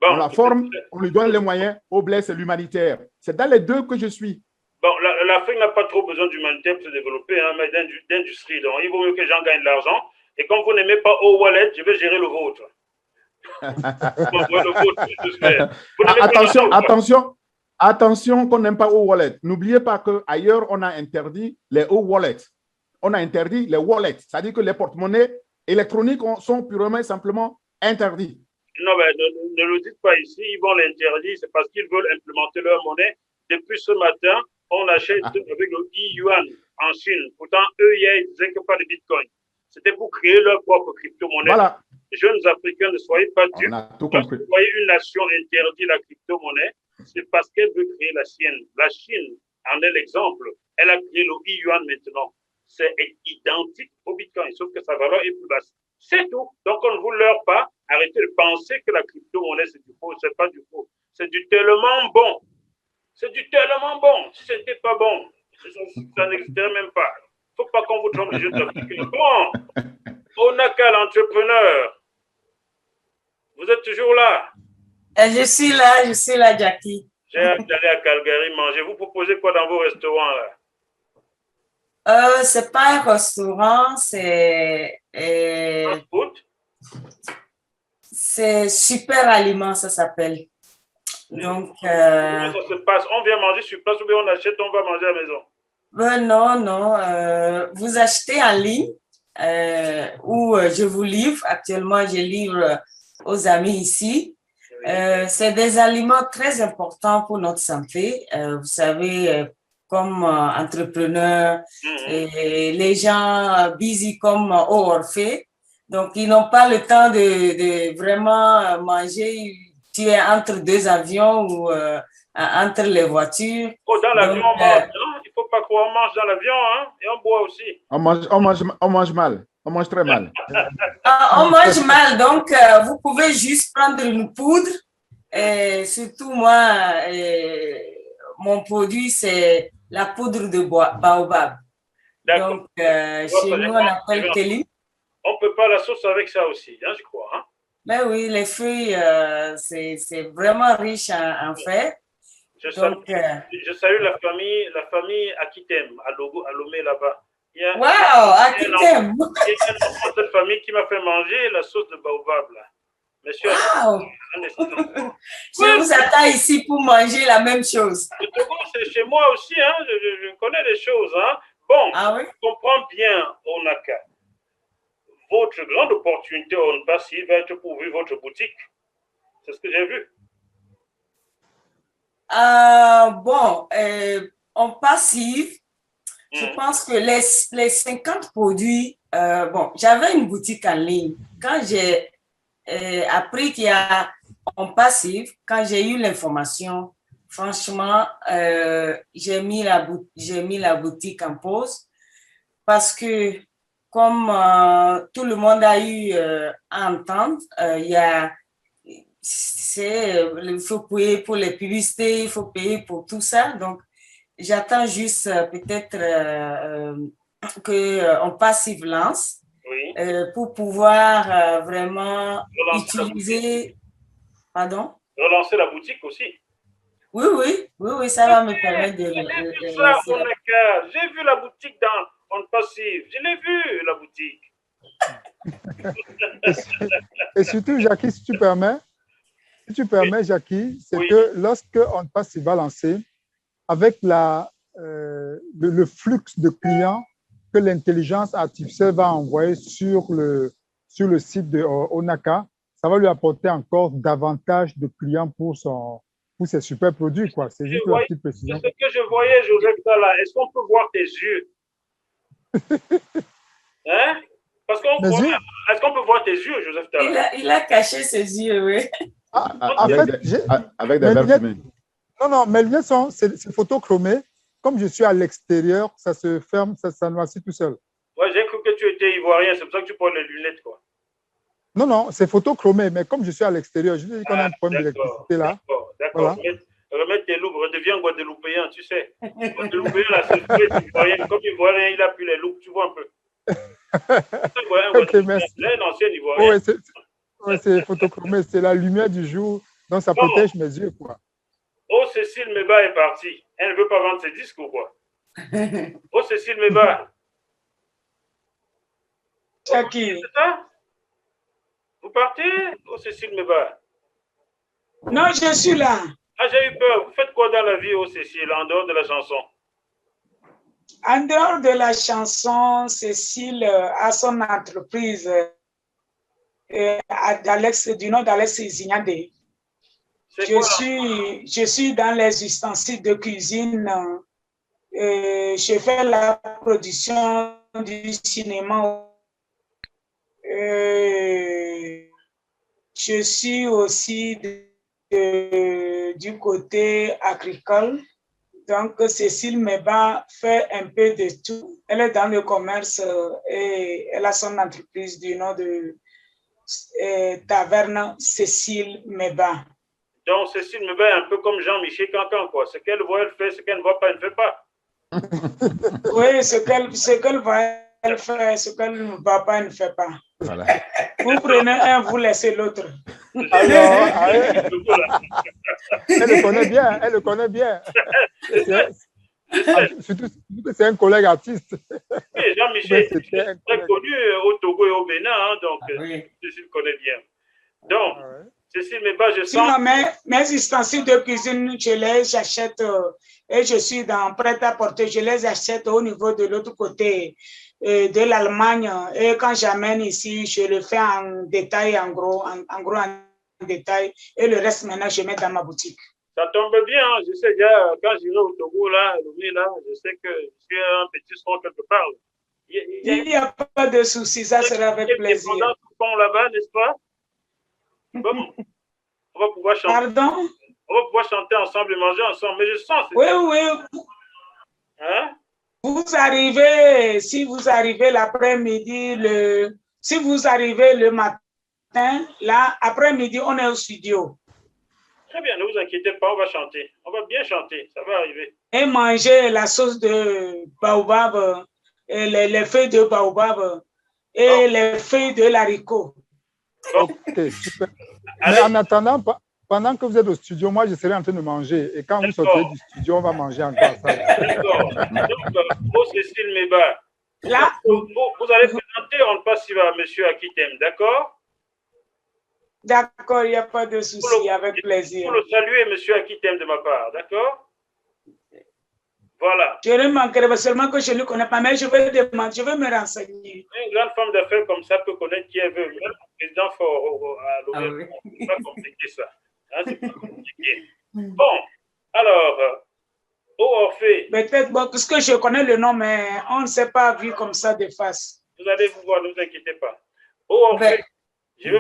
Bon, on la forme, on lui donne les moyens. Obless, c'est l'humanitaire. C'est dans les deux que je suis. Bon, l'Afrique n'a pas trop besoin d'humanitaire pour se développer, hein, mais d'industrie. Donc, il vaut mieux que les gens gagnent de l'argent. Et comme vous n'aimez pas O-Wallet, je vais gérer le vôtre. Attention qu'on n'aime pas O-Wallet. N'oubliez pas qu'ailleurs, on a interdit les O-Wallets. On a interdit les wallets. C'est-à-dire que les porte-monnaies électroniques sont purement et simplement interdits. Non, mais ne le dites pas ici. Ils vont l'interdire. C'est parce qu'ils veulent implémenter leur monnaie. Depuis ce matin, on achète avec le e-yuan en Chine. Pourtant, eux, hier, ils disaient que pas de bitcoin. C'était pour créer leur propre crypto-monnaie. Voilà. Les jeunes Africains, ne soyez pas dupes. Quand vous voyez une nation interdire la crypto-monnaie, c'est parce qu'elle veut créer la sienne. La Chine en est l'exemple. Elle a créé le e-yuan maintenant. C'est identique au bitcoin, sauf que sa valeur est plus basse. C'est tout. Donc, on ne vous leurre pas. Arrêtez de penser que la crypto-monnaie, c'est du faux. C'est pas du faux. C'est du tellement bon. C'est du tellement bon. Si ce n'était pas bon, ça n'existerait même pas. Il ne faut pas qu'on vous trompe les jeunes africains. Bon, Onaka, l'entrepreneur, vous êtes toujours là? Je suis là, Jackie. J'ai hâte d'aller à Calgary manger. Vous proposez quoi dans vos restaurants là? C'est pas un restaurant, c'est Super Aliment, ça s'appelle. Donc, comment ça se passe? On vient manger sur place ou bien on achète, on va manger à la maison? Non. Vous achetez en ligne ou je vous livre. Actuellement, je livre aux amis ici. C'est des aliments très importants pour notre santé. Vous savez, comme entrepreneurs, et les gens busy comme Orphée, donc ils n'ont pas le temps de vraiment manger. Tu es entre deux avions ou entre les voitures. Oh, dans l'avion, on mange. Il ne faut pas qu'on mange dans l'avion, hein, et on boit aussi. On mange mal. On mange très mal. On mange mal, donc vous pouvez juste prendre une poudre. Et surtout, moi, mon produit, c'est la poudre de baobab. Donc, chez nous, on appelle Kelly. On peut pas la sauce avec ça aussi, hein, je crois. Hein? Ben oui, les feuilles, c'est vraiment riche en fer. Je salue, Donc, je salue la famille Akitem, à Lomé là-bas. wow, Akitem! Il y a un enfant de cette famille qui m'a fait manger la sauce de baobab, là. Monsieur, Wow! un instant. Je vous attends ici pour manger la même chose. Le Togo, c'est chez moi aussi, hein. Je connais les choses, hein. Bon, Ah oui? je comprends bien, Onaka. Votre grande opportunité en passive va être pour ouvrir votre boutique. C'est ce que j'ai vu. Bon, en passive, je pense que les 50 produits, bon, j'avais une boutique en ligne. Quand j'ai appris qu'il y a en passive, quand j'ai eu l'information, franchement, j'ai mis la boutique en pause parce que comme tout le monde a eu à entendre, il faut payer pour les publicités, il faut payer pour tout ça. Donc, j'attends juste peut-être qu'on passive lance pour pouvoir vraiment utiliser. Pardon? Relancer la boutique aussi. Oui, ça va me permettre de. J'ai vu la boutique en passive. Je l'ai vu, la boutique. Et surtout, Jackie, si tu permets, Jackie, c'est que lorsque On Passive va lancer, avec le flux de clients que l'intelligence artificielle va envoyer sur le site de Onaka, ça va lui apporter encore davantage de clients pour ses super produits, quoi. C'est juste la petite précision. C'est ce que je voyais, Joseph Tala. Est-ce qu'on peut voir tes yeux? Hein? Parce qu'on est-ce qu'on peut voir tes yeux, Joseph Tala? Il a caché ses yeux, oui. En fait, avec des verres fumés. Non, mes lunettes c'est photochromé. Comme je suis à l'extérieur, ça se ferme, ça noircit tout seul. Ouais, j'ai cru que tu étais ivoirien, c'est pour ça que tu portes les lunettes, quoi. Non, c'est photochromé, mais comme je suis à l'extérieur, je dis qu'on a un problème d'électricité là. D'accord. Voilà. Remets tes loupes, redeviens guadeloupéen, tu sais. Guadeloupéen, là, c'est le ivoirien. Comme ivoirien, il a plus les loupes, tu vois un peu. Ok, merci. Là, un ancien ivoirien. Oui, c'est photochromé, c'est la lumière du jour, donc ça protège mes yeux, quoi. Oh, Cécile Meba est partie. Elle ne veut pas vendre ses disques ou quoi? Oh, Cécile Meba. Jackie. C'est ça? Vous partez? Oh, Cécile Meba. Non, je suis là. Ah, j'ai eu peur. Vous faites quoi dans la vie, oh, Cécile, en dehors de la chanson? En dehors de la chanson, Cécile a son entreprise du nom d'Alex Zignadé. Je suis dans les ustensiles de cuisine. Je fais la production du cinéma. Je suis aussi du côté agricole. Donc, Cécile Meba fait un peu de tout. Elle est dans le commerce et elle a son entreprise du nom de Taverne Cécile Meba. Donc, Cécile Meba est un peu comme Jean-Michel Cancan, quoi. Ce qu'elle voit, elle fait. Ce qu'elle ne voit pas, elle ne fait pas. Oui, ce qu'elle voit, elle fait. Ce qu'elle ne voit pas, elle ne fait pas. Voilà. Vous prenez un, vous laissez l'autre. Alors, elle le connaît bien. Surtout que c'est un collègue artiste. Oui, Jean-Michel est très connu au Togo et au Bénin, hein, donc Cécile connaît bien. Donc, Cécile Meba, je sens... Sinon, mes ustensiles de cuisine, j'achète et je suis dans prêt-à-porter, je les achète au niveau de l'autre côté de l'Allemagne. Et quand j'amène ici, je le fais en détail, en gros, en détail. Et le reste, maintenant, je mets dans ma boutique. Ça tombe bien, hein. Je sais déjà, quand j'irai au Togo, là, je sais que je suis un petit son quelque part. Il n'y a pas de souci, ça sera avec plaisir. Il y a des font là-bas, n'est-ce pas? Bon, on va pouvoir chanter. Pardon? On va pouvoir chanter ensemble et manger ensemble, mais je sens... Oui. Hein? Si vous arrivez l'après-midi, si vous arrivez le matin, là, après-midi, on est au studio. Très bien, ne vous inquiétez pas, on va chanter. On va bien chanter, ça va arriver. Et manger la sauce de baobab, et les feuilles de baobab et les feuilles de l'haricot. Ok, super. Mais en attendant, pendant que vous êtes au studio, moi, je serai en train de manger. Et quand vous sortez du studio, on va manger encore ça. D'accord. Donc, Cécile Meba, Là, vous allez présenter, on passe à M. Akitem, d'accord? d'accord, il n'y a pas de souci, avec plaisir. Pour le saluer, M. Akitem, de ma part, d'accord? Voilà. Je ne manquerai seulement que je ne le connais pas, mais je vais demander, je vais me renseigner. Une grande femme d'affaires comme ça peut connaître qui elle veut. Même le président faut à l'ouverture. C'est pas compliqué ça. Hein, c'est pas compliqué. Bon, alors, Orphée. Peut-être, bon, parce que je connais le nom, mais on ne s'est pas vu comme ça de face. Vous allez vous voir, ne vous inquiétez pas. Orphée, je vais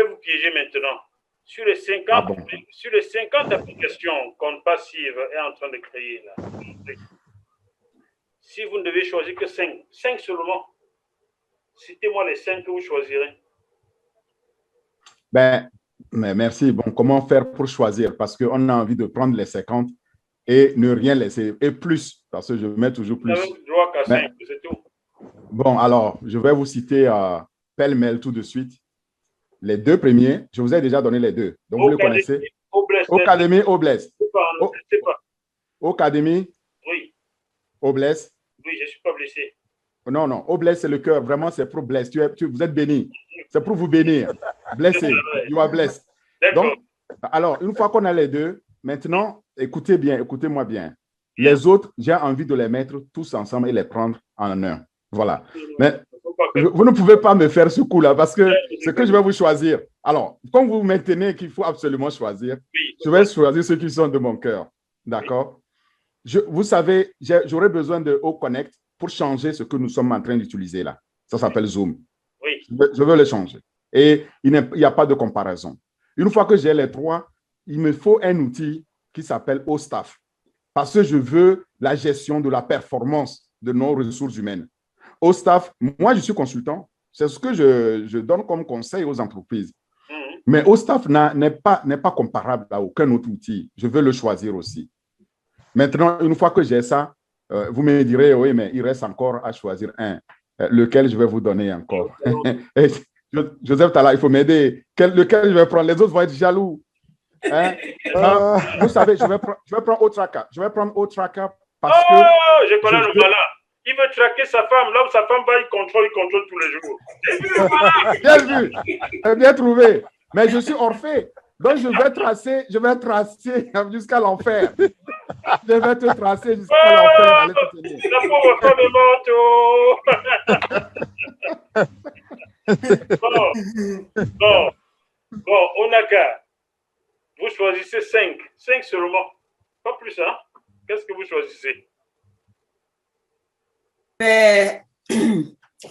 vous piéger maintenant. Sur les 50, sur les 50 applications compte passive est en train de créer là. Si vous ne devez choisir que 5 seulement, citez-moi les 5 que vous choisirez. Ben, mais merci. Bon, comment faire pour choisir? Parce qu'on a envie de prendre les 50 et ne rien laisser. Et plus, parce que je mets toujours plus. Vous avez le droit qu'à 5, c'est tout. Bon, alors, je vais vous citer pêle-mêle tout de suite. Les 2 premiers, je vous ai déjà donné les 2. Donc, vous les connaissez. Académie, Oblès. Académie. Oui. Oblès. Oui, je ne suis pas blessé. Non, non. Oblès, c'est le cœur. Vraiment, c'est pour bless. Vous êtes béni. C'est pour vous bénir. Blessé. You are blessed. Donc, alors, une fois qu'on a les 2, maintenant, écoutez bien, écoutez-moi bien. Les autres, j'ai envie de les mettre tous ensemble et les prendre en un. Voilà. Mais vous ne pouvez pas me faire ce coup-là parce que ce que je vais vous choisir. Alors, comme vous maintenez qu'il faut absolument choisir, je vais choisir ceux qui sont de mon cœur. D'accord? Vous savez, j'aurais besoin de O-Connect pour changer ce que nous sommes en train d'utiliser là. Ça s'appelle Zoom. Oui. Je veux le changer. Et il n'y a pas de comparaison. Une fois que j'ai les 3, il me faut un outil qui s'appelle O-Staff. Parce que je veux la gestion de la performance de nos ressources humaines. O-Staff, moi je suis consultant, c'est ce que je donne comme conseil aux entreprises. Mais O-Staff n'est pas comparable à aucun autre outil. Je veux le choisir aussi. Maintenant, une fois que j'ai ça, vous me direz, oui, mais il reste encore à choisir un. Lequel je vais vous donner encore. Joseph Tala, il faut m'aider. Lequel je vais prendre? Les autres vont être jaloux. Hein? Vous savez, je vais prendre Otraka. Je vais prendre Otraka parce que... Oh, je connais le malin. Il veut traquer sa femme. Là où sa femme va, il contrôle tous les jours. Bien vu. Bien trouvé. Mais je suis Orphée. Donc, je vais tracer jusqu'à l'enfer. Je vais te tracer jusqu'à l'enfer. La pauvre femme est morte. Bon, Onaka, vous choisissez 5. 5 seulement. Pas plus, hein? Qu'est-ce que vous choisissez?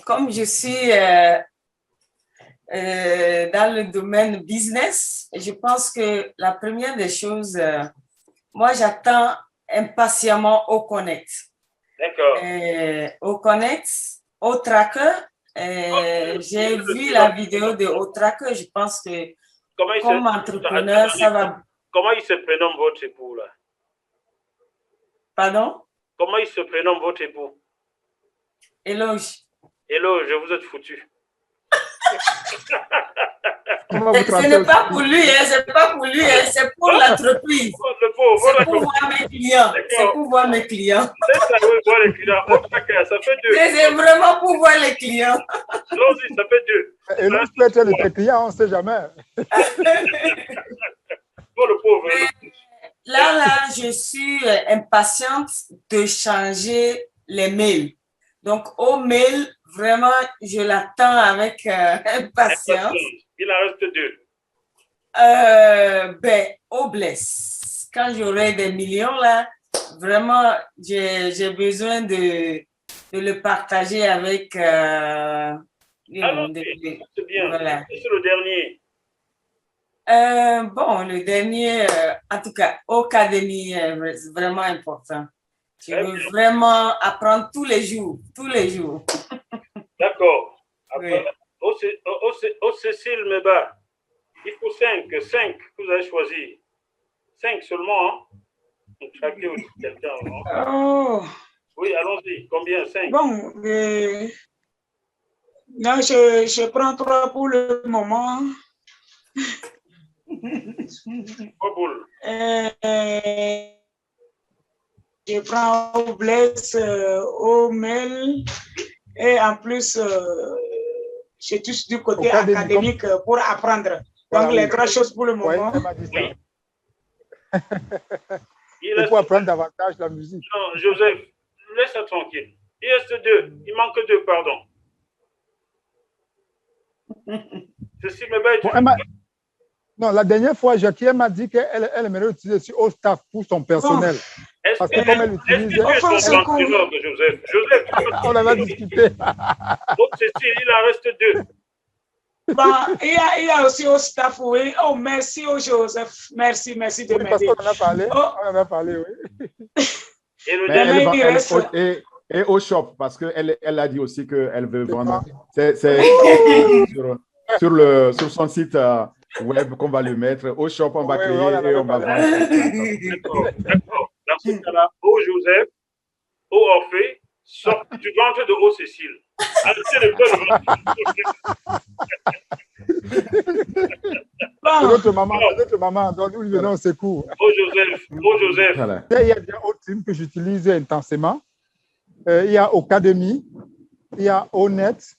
Comme je suis dans le domaine business, je pense que la première des choses, moi j'attends impatiemment O-Connect. D'accord. O-Connect, O-Tracker, j'ai vu la vidéo de O-Tracker, je pense que comme entrepreneur, ça va... Comment il se prénomme votre époux là? Pardon? Comment il se prénomme votre époux? Éloge. Éloge, vous êtes foutu. Ce n'est pas pour lui, hein, c'est pas pour lui, hein, c'est pour l'entreprise. C'est pour voir mes clients. C'est pour voir mes clients. Ça fait 2. C'est vraiment pour voir les clients. Allons-y, ça fait 2. Et nous, peut-être de tes clients, on ne sait jamais. Pour le pauvre. Là, je suis impatiente de changer les mails. Donc, au mail, vraiment, je l'attends avec impatience. Il en reste 2. Au bless. Quand j'aurai des millions, là, vraiment, j'ai besoin de le partager avec... c'est bien. Voilà. C'est le dernier. Le dernier, en tout cas, Académie est vraiment important. Je veux vraiment apprendre tous les jours. D'accord. Oui. Cécile Meba, il faut 5 que vous avez choisi. 5 seulement, hein? Traquer aussi quelqu'un, non? Oh. Oui, allons-y. Combien? 5? Bon, non, je prends 3 pour le moment. Boboul. Je prends au Blaise, au mail et en plus, je touche du côté académique pour apprendre. Donc, les trois choses pour le moment. Oui, elle m'a dit ça. Oui. Il faut apprendre davantage la musique. Non, Joseph, laisse-la tranquille. Il reste deux. Il manque deux, pardon. Ceci me bête. Bon, non, la dernière fois, Jackie m'a dit qu'elle aimerait utiliser aussi au staff pour son personnel. Parce que comme elle utilise... Est-ce que tu es son Joseph? Joseph, on en a discuté. Donc, Cécile, il en reste deux. Bon, il y a aussi au staff, oui. Oh, merci au Joseph. Merci de m'aider. Parce qu'on en a parlé. On en a parlé, oui. Et le et au shop, parce qu'elle a dit aussi qu'elle veut vendre. C'est sur son site web qu'on va le mettre. Au shop, on va créer et on va vendre. D'accord. Dans ce cas-là, au Joseph, au Orphée, sort du ventre de haut Cécile. Arrêtez de notre maman, donc nous lui donnons ses cours. Au Joseph. Voilà. Il y a bien autre team que j'utilise intensément. Il y a Academy, il y a Honnête,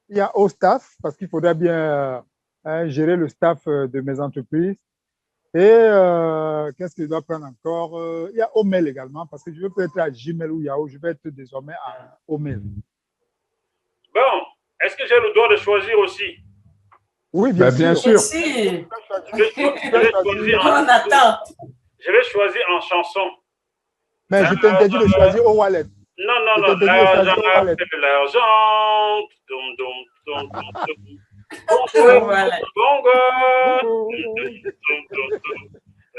il y a au staff, parce qu'il faudrait bien gérer le staff de mes entreprises. Et qu'est-ce que je dois prendre encore? Il y a Omail également, parce que je veux peut-être à Gmail ou Yahoo, je vais être désormais à Omail. Bon, est-ce que j'ai le droit de choisir aussi? Oui, bien sûr. Je vais choisir en chanson. Mais je t'interdis de choisir au wallet. Non, l'argent fait l'argent.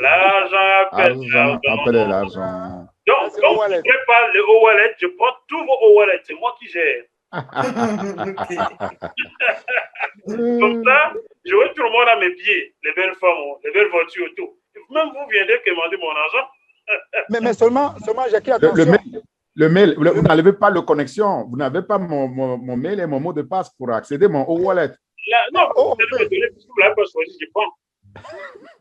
L'argent appelle l'argent. Donc, quand je prépare le haut wallet, je prends tous vos hauts wallets. C'est moi qui gère. Comme ça, j'aurai tout le monde à mes pieds. Les belles femmes, les belles voitures, tout. Même vous viendrez commander mon argent. mais seulement Jackie, attention. Le mail, vous n'avez pas de connexion. Vous n'avez pas mon mail et mon mot de passe pour accéder à mon wallet. Non, vous ne l'avez pas choisi, je prends.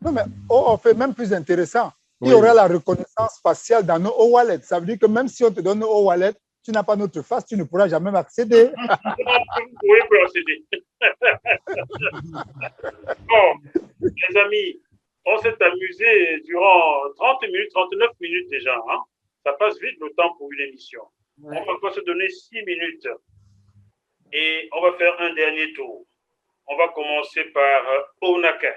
Non, mais on fait même plus intéressant. Il y aura la reconnaissance faciale dans nos wallets. Ça veut dire que même si on te donne nos wallets, tu n'as pas notre face, tu ne pourras jamais accéder. Vous pouvez plus accéder. Bon, les amis, on s'est amusé durant 30 minutes, 39 minutes déjà. Hein? Ça passe vite le temps pour une émission. Ouais. On va pas se donner 6 minutes. Et on va faire un dernier tour. On va commencer par Onaka.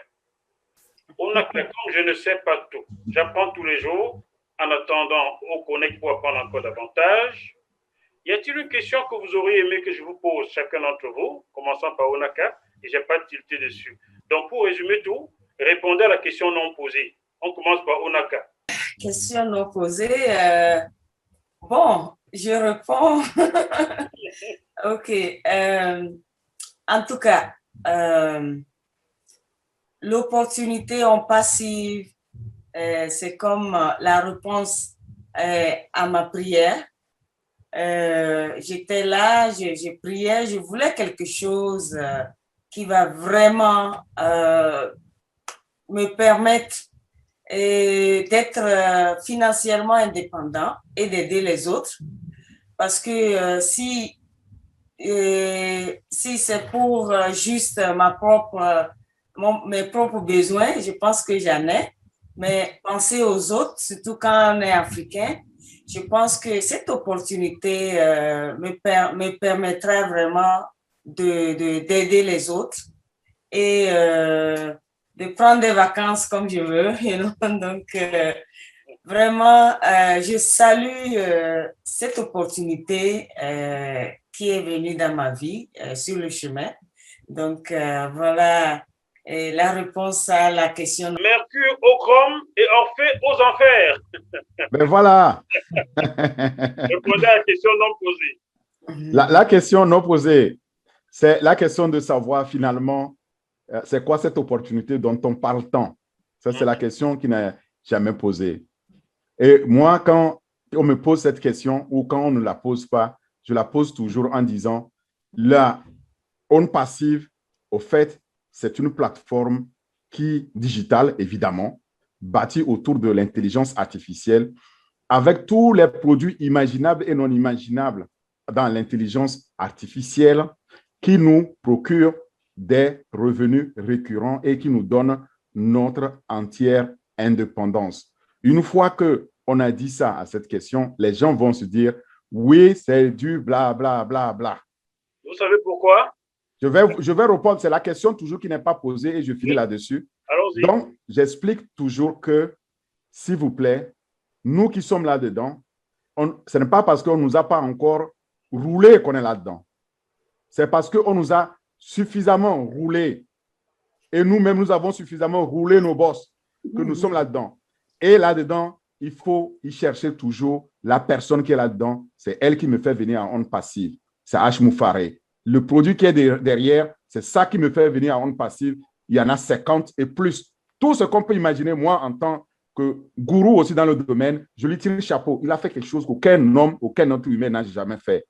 Onaka, comme je ne sais pas tout, j'apprends tous les jours. En attendant, on connecte pour apprendre encore davantage. Y a-t-il une question que vous auriez aimé que je vous pose, chacun d'entre vous, commençant par Onaka, et je n'ai pas tilté dessus. Donc, pour résumer tout, répondez à la question non posée. On commence par Onaka. Question non posée. Bon, je réponds. OK. En tout cas, l'opportunité en passive, c'est comme la réponse à ma prière. J'étais là, je priais, je voulais quelque chose qui va vraiment me permettre d'être financièrement indépendant et d'aider les autres. Parce que si c'est pour juste mes propres besoins, je pense que j'en ai. Mais penser aux autres, surtout quand on est africain, je pense que cette opportunité me permettra vraiment d'aider les autres et de prendre des vacances comme je veux. Donc, vraiment, je salue cette opportunité qui est venue dans ma vie sur le chemin. Donc, voilà la réponse à la question. Mercure au chrome et Orphée aux enfers. Ben voilà. Répondez à la question non posée. La question non posée, c'est la question de savoir finalement, c'est quoi cette opportunité dont on parle tant? Ça, c'est la question qui n'est jamais posée. Et moi, quand on me pose cette question ou quand on ne la pose pas, je la pose toujours en disant, la On Passive, au fait, c'est une plateforme digital, évidemment, bâti autour de l'intelligence artificielle, avec tous les produits imaginables et non imaginables dans l'intelligence artificielle qui nous procurent des revenus récurrents et qui nous donnent notre entière indépendance. Une fois qu'on a dit ça à cette question, les gens vont se dire, oui, c'est du bla, bla, bla, bla. Vous savez pourquoi? Je vais répondre, c'est la question toujours qui n'est pas posée et je finis là-dessus. Allons-y. Donc, j'explique toujours que, s'il vous plaît, nous qui sommes là-dedans, ce n'est pas parce qu'on ne nous a pas encore roulé qu'on est là-dedans. C'est parce qu'on nous a suffisamment roulé et nous-mêmes, nous avons suffisamment roulé nos boss que nous sommes là-dedans. Et là-dedans, il faut y chercher toujours la personne qui est là-dedans. C'est elle qui me fait venir en onde passive. C'est H. Moufaré. Le produit qui est derrière, c'est ça qui me fait venir en onde passive. Il y en a 50 et plus. Tout ce qu'on peut imaginer, moi, en tant que gourou aussi dans le domaine, je lui tire le chapeau. Il a fait quelque chose qu'aucun homme, aucun autre humain n'a jamais fait.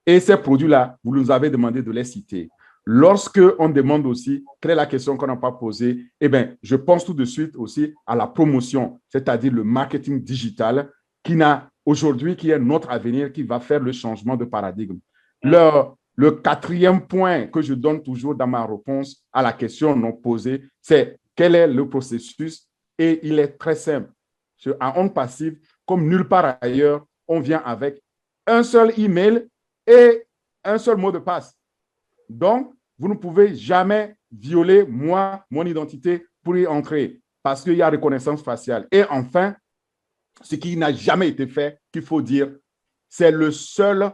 Et ces produits-là, vous nous avez demandé de les citer. Lorsqu'on demande aussi, quelle est la question qu'on n'a pas posée, eh bien, je pense tout de suite aussi à la promotion, c'est-à-dire le marketing digital qui est notre avenir, qui va faire le changement de paradigme. Le quatrième point que je donne toujours dans ma réponse à la question non posée, c'est quel est le processus? Et il est très simple. En onde passive, comme nulle part ailleurs, on vient avec un seul email et un seul mot de passe. Donc, vous ne pouvez jamais violer mon identité pour y entrer parce qu'il y a reconnaissance faciale. Et enfin, ce qui n'a jamais été fait, qu'il faut dire, c'est la seule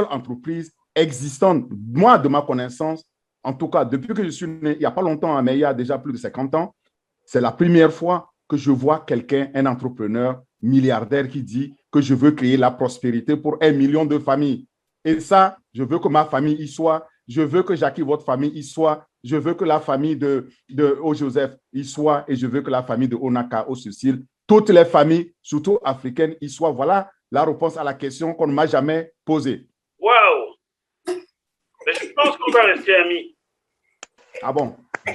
entreprise existante, moi, de ma connaissance, en tout cas, depuis que je suis né, il n'y a pas longtemps, mais il y a déjà plus de 50 ans, c'est la première fois que je vois quelqu'un, un entrepreneur milliardaire qui dit que je veux créer la prospérité pour 1 million de familles. Et ça, je veux que ma famille y soit, je veux que Jackie, votre famille y soit, je veux que la famille de O-Joseph y soit, et je veux que la famille de Onaka, O-Cécile, toutes les familles, surtout africaines, y soient. Voilà la réponse à la question qu'on ne m'a jamais posée. Waouh! Mais je pense qu'on va rester amis. Ah bon? Je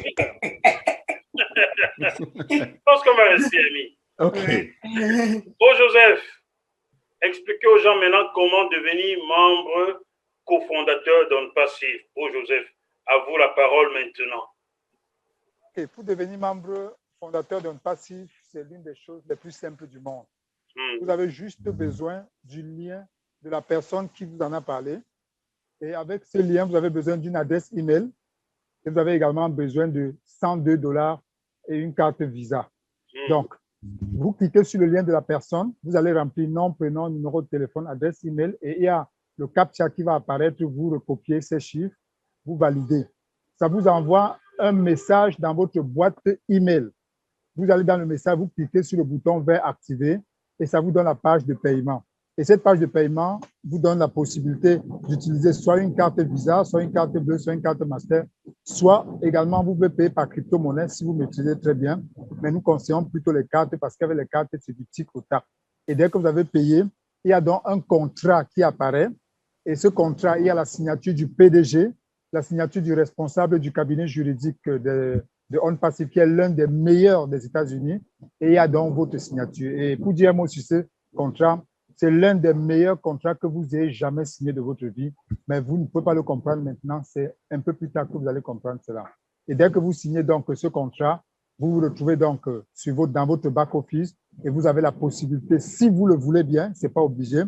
pense qu'on va rester amis. OK. O-Joseph, expliquez aux gens maintenant comment devenir membre cofondateur d'Onde Passive. O-Joseph, à vous la parole maintenant. Et pour devenir membre fondateur d'Onde Passive, c'est l'une des choses les plus simples du monde. Vous avez juste besoin du lien de la personne qui vous en a parlé. Et avec ce lien, vous avez besoin d'une adresse email. Et vous avez également besoin de $102 et une carte Visa. Donc, vous cliquez sur le lien de la personne, vous allez remplir nom, prénom, numéro de téléphone, adresse email et il y a le CAPTCHA qui va apparaître, vous recopiez ces chiffres, vous validez. Ça vous envoie un message dans votre boîte email. Vous allez dans le message, vous cliquez sur le bouton vert activer et ça vous donne la page de paiement. Et cette page de paiement vous donne la possibilité d'utiliser soit une carte Visa, soit une carte bleue, soit une carte Master, soit également vous pouvez payer par crypto-monnaie si vous maîtrisez très bien. Mais nous conseillons plutôt les cartes parce qu'avec les cartes, c'est du tic au tac. Et dès que vous avez payé, il y a donc un contrat qui apparaît. Et ce contrat, il y a la signature du PDG, la signature du responsable du cabinet juridique de Onde Passive, qui est l'un des meilleurs des États-Unis. Et il y a donc votre signature. Et pour dire un mot sur ce contrat, c'est l'un des meilleurs contrats que vous ayez jamais signé de votre vie, mais vous ne pouvez pas le comprendre maintenant. C'est un peu plus tard que vous allez comprendre cela. Et dès que vous signez donc ce contrat, vous vous retrouvez donc dans votre back-office et vous avez la possibilité, si vous le voulez bien, ce n'est pas obligé,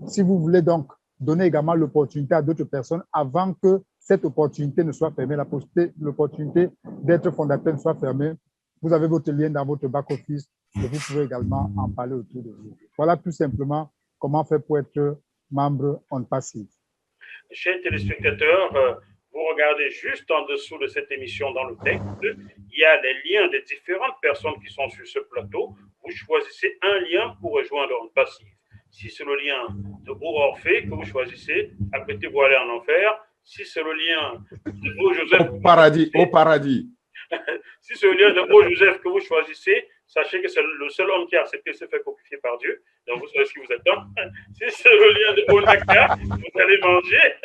si vous voulez donc donner également l'opportunité à d'autres personnes avant que cette opportunité ne soit fermée, l'opportunité d'être fondateur ne soit fermée, vous avez votre lien dans votre back-office et vous pouvez également en parler autour de vous. Voilà tout simplement comment faire pour être membre Onde Passive. Chers téléspectateurs, vous regardez juste en dessous de cette émission dans le texte, il y a les liens des différentes personnes qui sont sur ce plateau. Vous choisissez un lien pour rejoindre Onde Passive. Si c'est le lien de Orphée que vous choisissez, apprêtez-vous à aller en enfer. Si c'est le lien de O-Joseph... Au paradis. Si c'est le lien de O-Joseph que vous choisissez, sachez que c'est le seul homme qui a accepté de se faire copier par Dieu. Donc, vous savez ce qui vous attend. Si c'est le lien de Onaka, vous allez manger.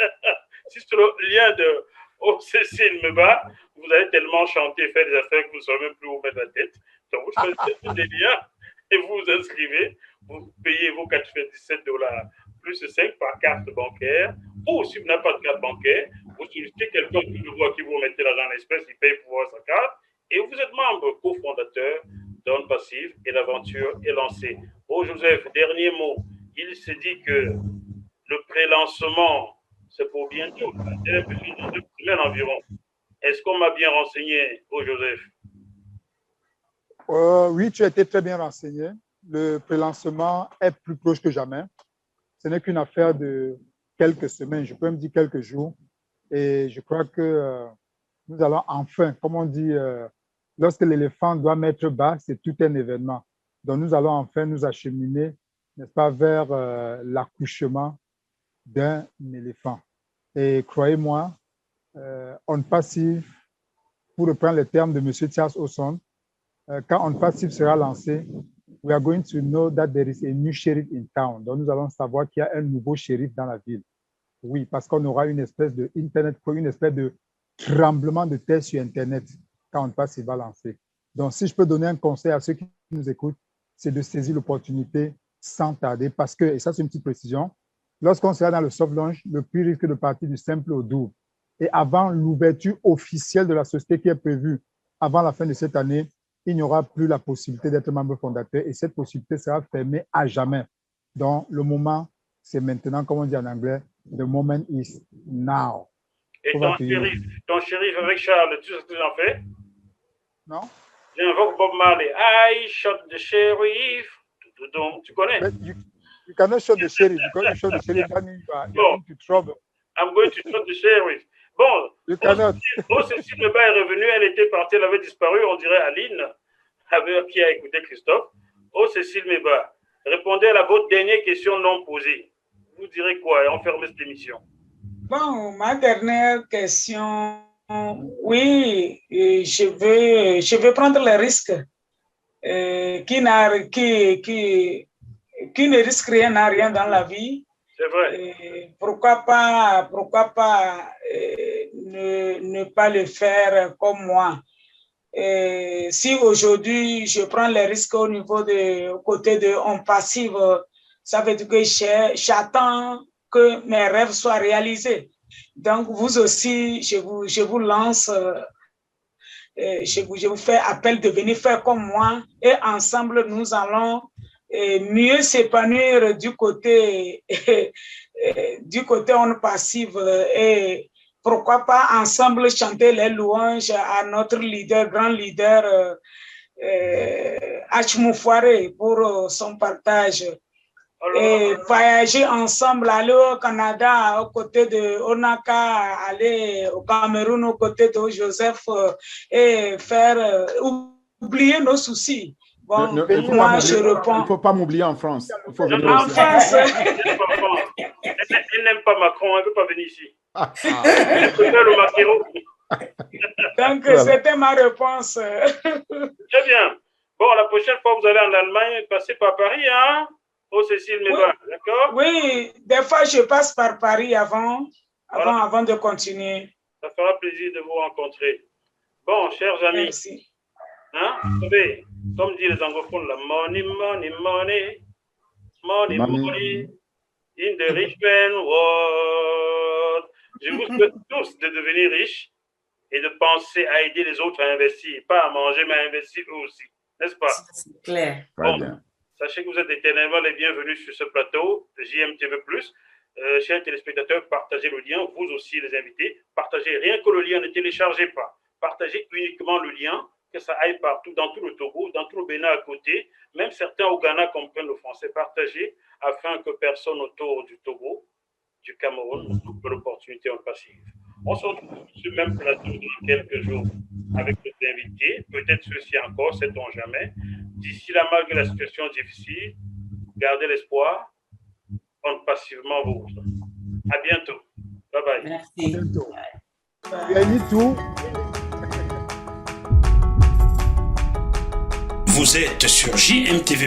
Si c'est le lien de O-Cécile Meba, vous vous allez tellement chanter, faire des affaires que vous ne saurez même plus où mettre la tête. Donc, vous choisissez des liens et vous vous inscrivez. Vous payez vos $97 plus 5 par carte bancaire. Ou si vous n'avez pas de carte bancaire, vous sollicitez quelqu'un qui vous voit qui vous mettez l'argent en espèces, il paye pour voir sa carte. Et vous êtes membre cofondateur d'On Passive et l'aventure est lancée. Oh Joseph, dernier mot. Il s'est dit que le pré-lancement, c'est pour bientôt, dans 2 semaines environ. Est-ce qu'on m'a bien renseigné, oh Joseph? Oui, tu as été très bien renseigné. Le pré-lancement est plus proche que jamais. Ce n'est qu'une affaire de quelques semaines, je peux même dire quelques jours. Et je crois que nous allons enfin, comme on dit, lorsque l'éléphant doit mettre bas, c'est tout un événement. Donc, nous allons enfin nous acheminer, n'est-ce pas, vers l'accouchement d'un éléphant. Et croyez-moi, On Passive, pour reprendre les termes de M. Charles Osson, quand On Passive sera lancé, we are going to know that there is a new sheriff in town. Donc, nous allons savoir qu'il y a un nouveau shérif dans la ville. Oui, parce qu'on aura une espèce de Internet, une espèce de tremblement de terre sur Internet quand On Passive va lancer. Donc, si je peux donner un conseil à ceux qui nous écoutent, c'est de saisir l'opportunité sans tarder parce que, et ça c'est une petite précision, lorsqu'on sera dans le soft launch, le prix risque de partir du simple au double. Et avant l'ouverture officielle de la société qui est prévue avant la fin de cette année, il n'y aura plus la possibilité d'être membre fondateur et cette possibilité sera fermée à jamais. Donc, le moment, c'est maintenant, comme on dit en anglais, the moment is now. Et ton shérif avec Charles, tu sais ce que j'en fais? Non? J'invoque Bob Marley. I shot the sheriff. Tu connais? You cannot shot the sheriff because you shot the sheriff, that means you are into trouble. I'm going to shot the sheriff. Bon, Cécile Meba est revenue, elle était partie, elle avait disparu, on dirait Aline, qui a écouté Christophe. Oh, Cécile Meba, répondez à votre dernière question non posée. Vous direz quoi? Et on ferme cette émission. Bon, ma dernière question, oui, je veux prendre le risque qui ne risque rien à rien dans la vie. C'est vrai. Pourquoi pas ne pas le faire comme moi. Si aujourd'hui je prends les risques au niveau côté de On Passive, ça veut dire que j'attends que mes rêves soient réalisés. Donc vous aussi, je vous lance, je vous fais appel de venir faire comme moi et ensemble nous allons mieux s'épanouir du côté On Passive et pourquoi pas ensemble chanter les louanges à notre grand leader Hachmoufouare pour son partage. Et voyager ensemble, aller au Canada aux côtés de Onaka, aller au Cameroun aux côtés de Joseph et faire oublier nos soucis. Bon, moi, je réponds. Il ne faut pas m'oublier en France. Il faut venir en France. Elle n'aime pas Macron, elle ne peut pas venir ici. Elle préfère le maquereau. Donc, c'était ma réponse. Très bien. Bon, la prochaine fois, vous allez en Allemagne, passez par Paris, hein? Oh, Cécile Meba, oui. D'accord? Oui, des fois, je passe par Paris avant de continuer. Ça fera plaisir de vous rencontrer. Bon, chers amis. Merci. Hein? Vous savez, comme disent les anglophones, la money, money, money, money, money, in the rich man world. Je vous souhaite tous de devenir riches et de penser à aider les autres à investir, pas à manger, mais à investir eux aussi. N'est-ce pas? C'est clair. Bon, sachez que vous êtes éternellement les bienvenus sur ce plateau de JMTV+. Chers téléspectateurs, partagez le lien, vous aussi les invités. Partagez rien que le lien, ne téléchargez pas. Partagez uniquement le lien, que ça aille partout, dans tout le Togo, dans tout le Bénin à côté. Même certains au Ghana comprennent le français. Partagez afin que personne autour du Togo, du Cameroun, ne loupe l'opportunité en passive. On se retrouve sur le même plateau dans quelques jours avec nos invités. Peut-être ceux-ci encore, sait-on jamais. D'ici là, malgré la situation difficile, gardez l'espoir, on passivement vôtre. À bientôt. Bye bye. Merci. À bientôt. Gagnez tout. Vous êtes sur JMTV+.